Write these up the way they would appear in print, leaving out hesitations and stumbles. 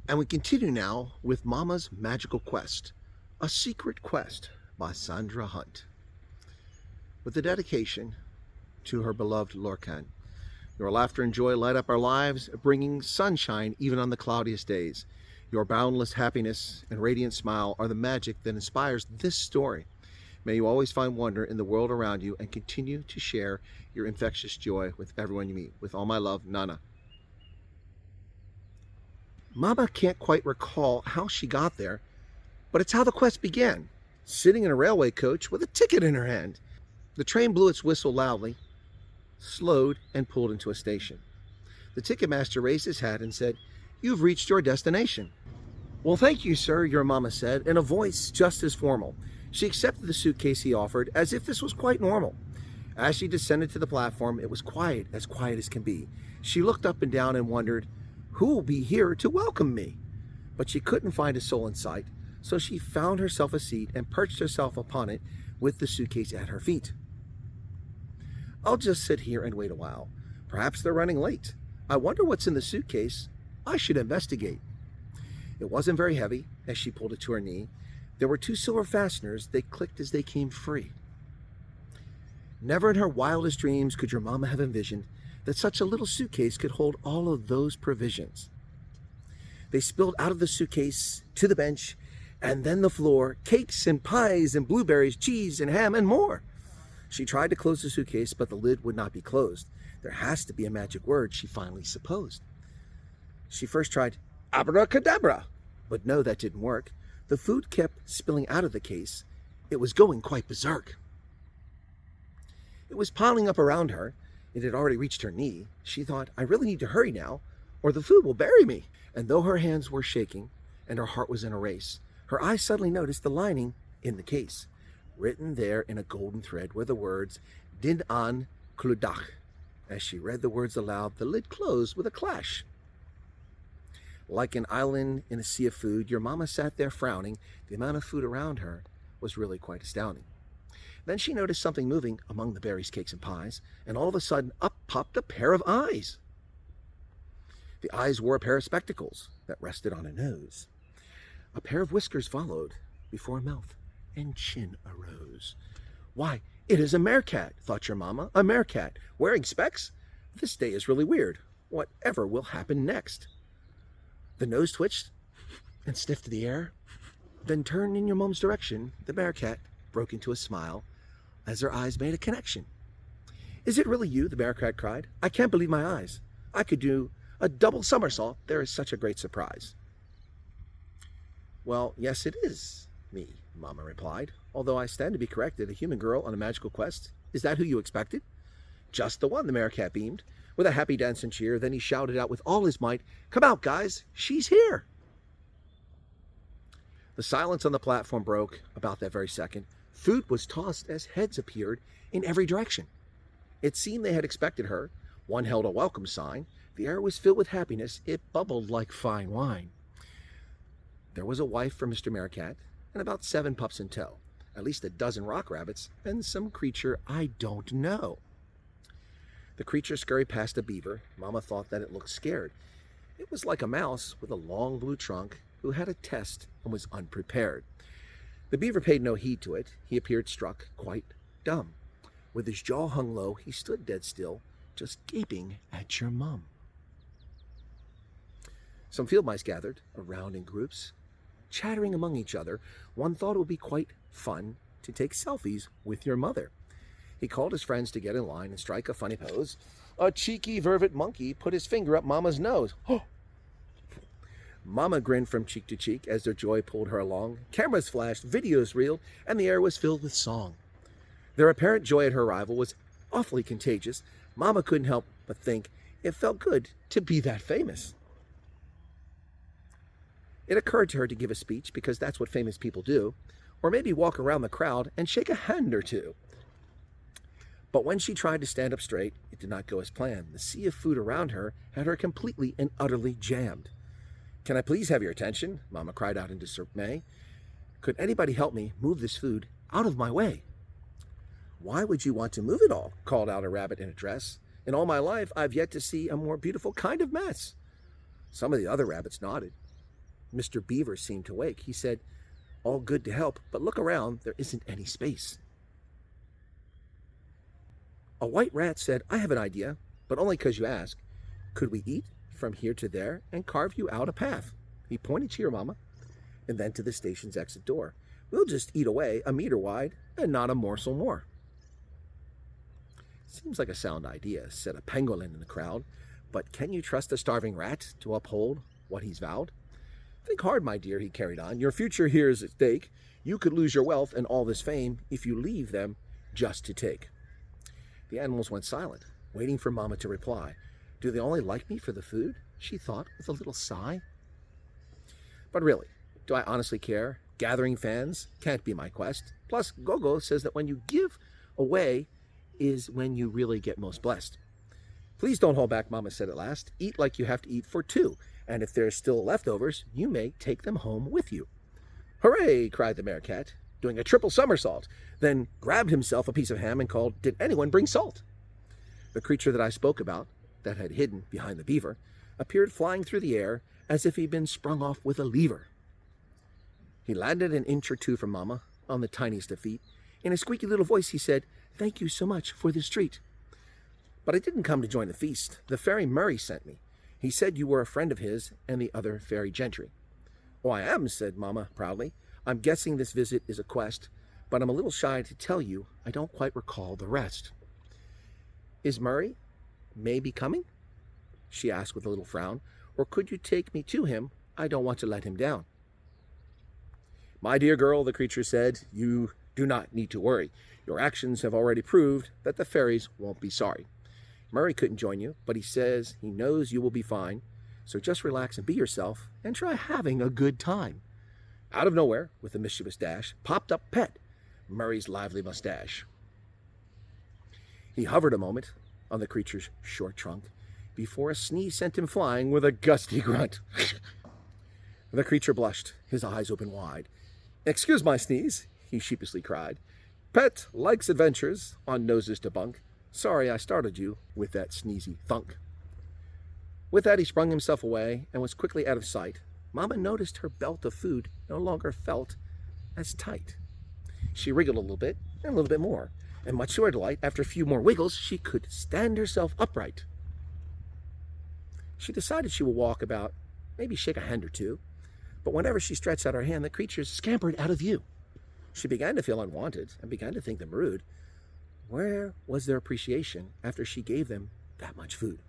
And we continue now with Mama's Magical Quest, A Secret Quest by Sandra Hunt. With a dedication to her beloved Lorcan. Your laughter and joy light up our lives, bringing sunshine even on the cloudiest days. Your boundless happiness and radiant smile are the magic that inspires this story. May you always find wonder in the world around you and continue to share your infectious joy with everyone you meet. With all my love, Nana. Mama can't quite recall how she got there, but it's how the quest began, sitting in a railway coach with a ticket in her hand. The train blew its whistle loudly, slowed, and pulled into a station. The ticketmaster raised his hat and said, "You've reached your destination." "Well, thank you, sir," your mama said, in a voice just as formal. She accepted the suitcase he offered as if this was quite normal. As she descended to the platform, it was quiet as can be. She looked up and down and wondered, who will be here to welcome me? But she couldn't find a soul in sight, so she found herself a seat and perched herself upon it with the suitcase at her feet. "I'll just sit here and wait a while. Perhaps they're running late. I wonder what's in the suitcase. I should investigate." It wasn't very heavy as she pulled it to her knee. There were 2 silver fasteners. They clicked as they came free. Never in her wildest dreams could your mama have envisioned that such a little suitcase could hold all of those provisions. They spilled out of the suitcase to the bench and then the floor, cakes and pies and blueberries, cheese and ham and more. She tried to close the suitcase, but the lid would not be closed. There has to be a magic word, she finally supposed. She first tried abracadabra, but no, that didn't work. The food kept spilling out of the case. It was going quite berserk. It was piling up around her. It had already reached her knee. She thought, I really need to hurry now, or the food will bury me. And though her hands were shaking and her heart was in a race, her eyes suddenly noticed the lining in the case. Written there in a golden thread were the words, Din an Kludach. As she read the words aloud, the lid closed with a clash. Like an island in a sea of food, your mama sat there frowning. The amount of food around her was really quite astounding. Then she noticed something moving among the berries, cakes, and pies, and all of a sudden up popped a pair of eyes. The eyes wore a pair of spectacles that rested on a nose. A pair of whiskers followed before a mouth and chin arose. Why, it is a meerkat, thought your mama. A meerkat wearing specs? This day is really weird. Whatever will happen next? The nose twitched and sniffed the air, then turned in your mom's direction. The meerkat broke into a smile as her eyes made a connection. "Is it really you?" the meerkat cried. "I can't believe my eyes. I could do a double somersault. There is such a great surprise." "Well, yes, it is me," Mama replied, "although I stand to be corrected. A human girl on a magical quest. Is that who you expected?" "Just the one," the meerkat beamed, with a happy dance and cheer. Then he shouted out with all his might, "Come out, guys, she's here!" The silence on the platform broke about that very second. Food was tossed as heads appeared in every direction. It seemed they had expected her. One held a welcome sign. The air was filled with happiness. It bubbled like fine wine. There was a wife for Mr. Meerkat and about 7 pups in tow, at least a dozen rock rabbits, and some creature I don't know. The creature scurried past a beaver. Mama thought that it looked scared. It was like a mouse with a long blue trunk who had a test and was unprepared. The beaver paid no heed to it. He appeared struck, quite dumb. With his jaw hung low, he stood dead still, just gaping at your mum. Some field mice gathered around in groups, chattering among each other. One thought it would be quite fun to take selfies with your mother. He called his friends to get in line and strike a funny pose. A cheeky vervet monkey put his finger up Mama's nose. Oh! Mama grinned from cheek to cheek as their joy pulled her along. Cameras flashed, videos reeled, and the air was filled with song. Their apparent joy at her arrival was awfully contagious. Mama couldn't help but think it felt good to be that famous. It occurred to her to give a speech because that's what famous people do, or maybe walk around the crowd and shake a hand or two. But when she tried to stand up straight, it did not go as planned. The sea of food around her had her completely and utterly jammed. "Can I please have your attention?" Mama cried out in dismay. "Could anybody help me move this food out of my way?" "Why would you want to move it all?" called out a rabbit in a dress. "In all my life, I've yet to see a more beautiful kind of mess." Some of the other rabbits nodded. Mr. Beaver seemed to wake. He said, "All good to help, but look around, there isn't any space." A white rat said, "I have an idea, but only 'cause you ask. Could we eat from here to there and carve you out a path?" He pointed to your mama and then to the station's exit door. "We'll just eat away a meter wide and not a morsel more." "Seems like a sound idea," said a pangolin in the crowd, "but can you trust a starving rat to uphold what he's vowed? Think hard, my dear," he carried on. "Your future here is at stake. You could lose your wealth and all this fame if you leave them just to take." The animals went silent, waiting for Mama to reply. "Do they only like me for the food?" she thought with a little sigh. But really, do I honestly care? Gathering fans can't be my quest. Plus, Gogo says that when you give away is when you really get most blessed. "Please don't hold back," Mama said at last. "Eat like you have to eat for two, and if there's still leftovers, you may take them home with you." "Hooray!" cried the meerkat, doing a triple somersault, then grabbed himself a piece of ham and called, "Did anyone bring salt?" The creature that I spoke about, that had hidden behind the beaver, appeared flying through the air as if he'd been sprung off with a lever. He landed an inch or two from Mama, on the tiniest of feet. In a squeaky little voice he said, "Thank you so much for this treat. But I didn't come to join the feast. The fairy Murray sent me. He said you were a friend of his and the other fairy gentry." "Oh, I am," said Mama proudly. "I'm guessing this visit is a quest, but I'm a little shy to tell you I don't quite recall the rest." "Is Murray maybe coming?" she asked with a little frown. "Or could you take me to him? I don't want to let him down." "My dear girl," the creature said, "you do not need to worry. Your actions have already proved that the fairies won't be sorry. Murray couldn't join you, but he says he knows you will be fine. So just relax and be yourself and try having a good time." Out of nowhere, with a mischievous dash, popped up Pet, Murray's lively mustache. He hovered a moment on the creature's short trunk before a sneeze sent him flying with a gusty grunt. The creature blushed, his eyes open wide. "Excuse my sneeze," he sheepishly cried. "Pet likes adventures on noses to bunk. Sorry I startled you with that sneezy thunk." With that, he sprung himself away and was quickly out of sight. Mama noticed her belt of food no longer felt as tight. She wriggled a little bit and a little bit more, and much to her delight, after a few more wiggles, she could stand herself upright. She decided she would walk about, maybe shake a hand or two, but whenever she stretched out her hand, the creatures scampered out of view. She began to feel unwanted and began to think them rude. Where was their appreciation after she gave them that much food?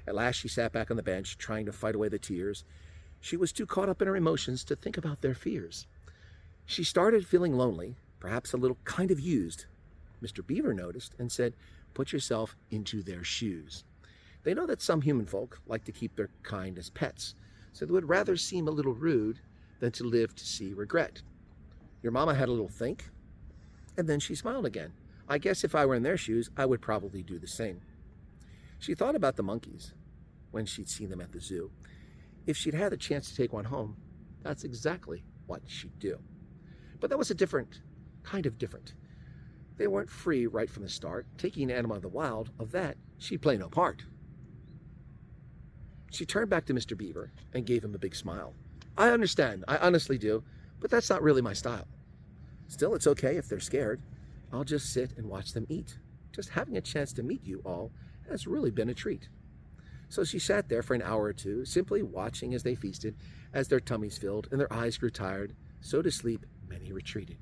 At last she sat back on the bench, trying to fight away the tears. She was too caught up in her emotions to think about their fears. She started feeling lonely, perhaps a little kind of used. Mr. Beaver noticed and said, "Put yourself into their shoes." They know that some human folk like to keep their kind as pets, so they would rather seem a little rude than to live to see regret. Your mama had a little think, and then she smiled again. "I guess if I were in their shoes, I would probably do the same." She thought about the monkeys when she'd seen them at the zoo. If she'd had the chance to take one home, that's exactly what she'd do. But that was a different. They weren't free right from the start. Taking an animal of the wild, of that, she'd play no part. She turned back to Mr. Beaver and gave him a big smile. "I understand, I honestly do, but that's not really my style. Still, it's okay if they're scared. I'll just sit and watch them eat. Just having a chance to meet you all has really been a treat." So she sat there for an hour or two, simply watching as they feasted, as their tummies filled and their eyes grew tired, so to sleep many retreated.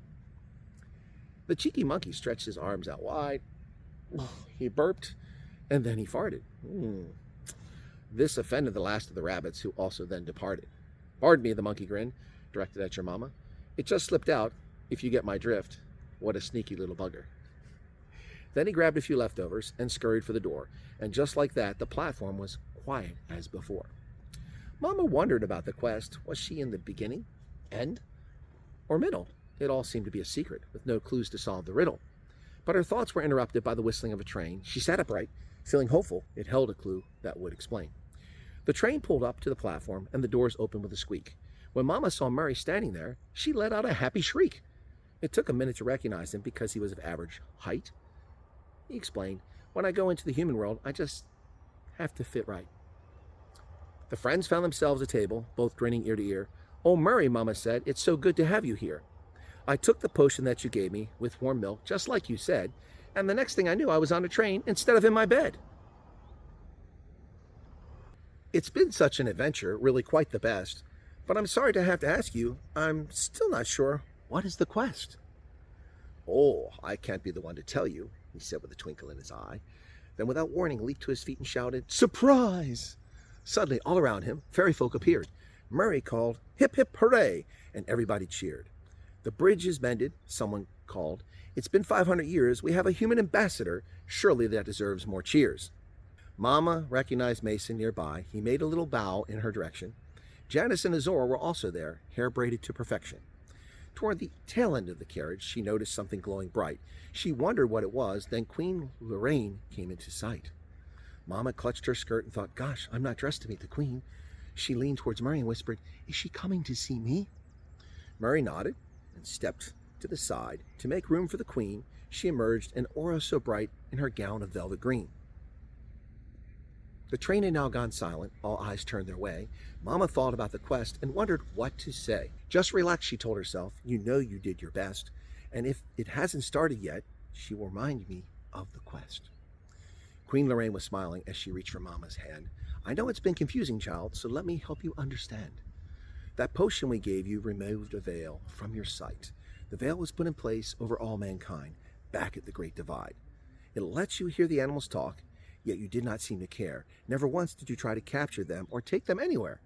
The cheeky monkey stretched his arms out wide. He burped, and then he farted. This offended the last of the rabbits, who also then departed. "Pardon me," the monkey grinned, directed at your mama. "It just slipped out, if you get my drift. What a sneaky little bugger." Then he grabbed a few leftovers and scurried for the door, and just like that, the platform was quiet as before. Mama wondered about the quest. Was she in the beginning, end, or middle? It all seemed to be a secret, with no clues to solve the riddle. But her thoughts were interrupted by the whistling of a train. She sat upright, feeling hopeful it held a clue that would explain. The train pulled up to the platform, and the doors opened with a squeak. When Mama saw Murray standing there, she let out a happy shriek. It took a minute to recognize him because he was of average height. He explained, "When I go into the human world, I just have to fit right." The friends found themselves at table, both grinning ear to ear. "Oh, Murray," Mama said, "it's so good to have you here. I took the potion that you gave me with warm milk, just like you said, and the next thing I knew, I was on a train instead of in my bed." It's been such an adventure, really quite the best, but I'm sorry to have to ask you, I'm still not sure, what is the quest? "Oh, I can't be the one to tell you," he said with a twinkle in his eye. Then without warning leaped to his feet and shouted, "Surprise!" Suddenly, all around him, fairy folk appeared. Murray called, "Hip, hip, hooray!" and everybody cheered. "The bridge is mended," someone called. "It's been 500 years. We have a human ambassador. Surely that deserves more cheers." Mama recognized Mason nearby. He made a little bow in her direction. Janice and Azora were also there, hair braided to perfection. Toward the tail end of the carriage, she noticed something glowing bright. She wondered what it was, then Queen Lorraine came into sight. Mama clutched her skirt and thought, "Gosh, I'm not dressed to meet the Queen." She leaned towards Murray and whispered, "Is she coming to see me?" Murray nodded and stepped to the side. To make room for the Queen, she emerged, an aura so bright in her gown of velvet green. The train had now gone silent. All eyes turned their way. Mama thought about the quest and wondered what to say. "Just relax," she told herself. "You know you did your best. And if it hasn't started yet, she will remind me of the quest." Queen Lorraine was smiling as she reached for Mama's hand. "I know it's been confusing, child, so let me help you understand. That potion we gave you removed a veil from your sight. The veil was put in place over all mankind, back at the Great Divide. It lets you hear the animals talk, yet you did not seem to care. Never once did you try to capture them or take them anywhere.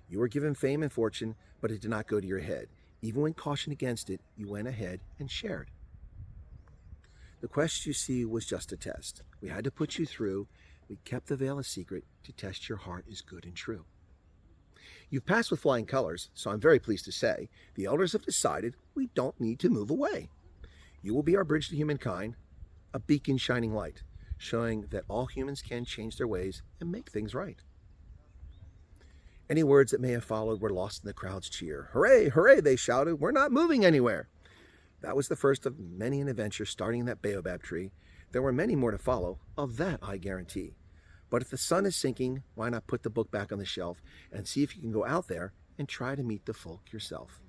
You were given fame and fortune, but it did not go to your head. Even when cautioned against it, you went ahead and shared. The quest, you see, was just a test. We had to put you through. We kept the veil a secret to test your heart is good and true. You've passed with flying colors, so I'm very pleased to say the elders have decided we don't need to move away. You will be our bridge to humankind, a beacon shining light, showing that all humans can change their ways and make things right." Any words that may have followed were lost in the crowd's cheer. "Hooray, hooray," they shouted. "We're not moving anywhere." That was the first of many an adventure starting in that baobab tree. There were many more to follow, of that I guarantee. But if the sun is sinking, why not put the book back on the shelf and see if you can go out there and try to meet the folk yourself.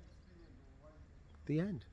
The end.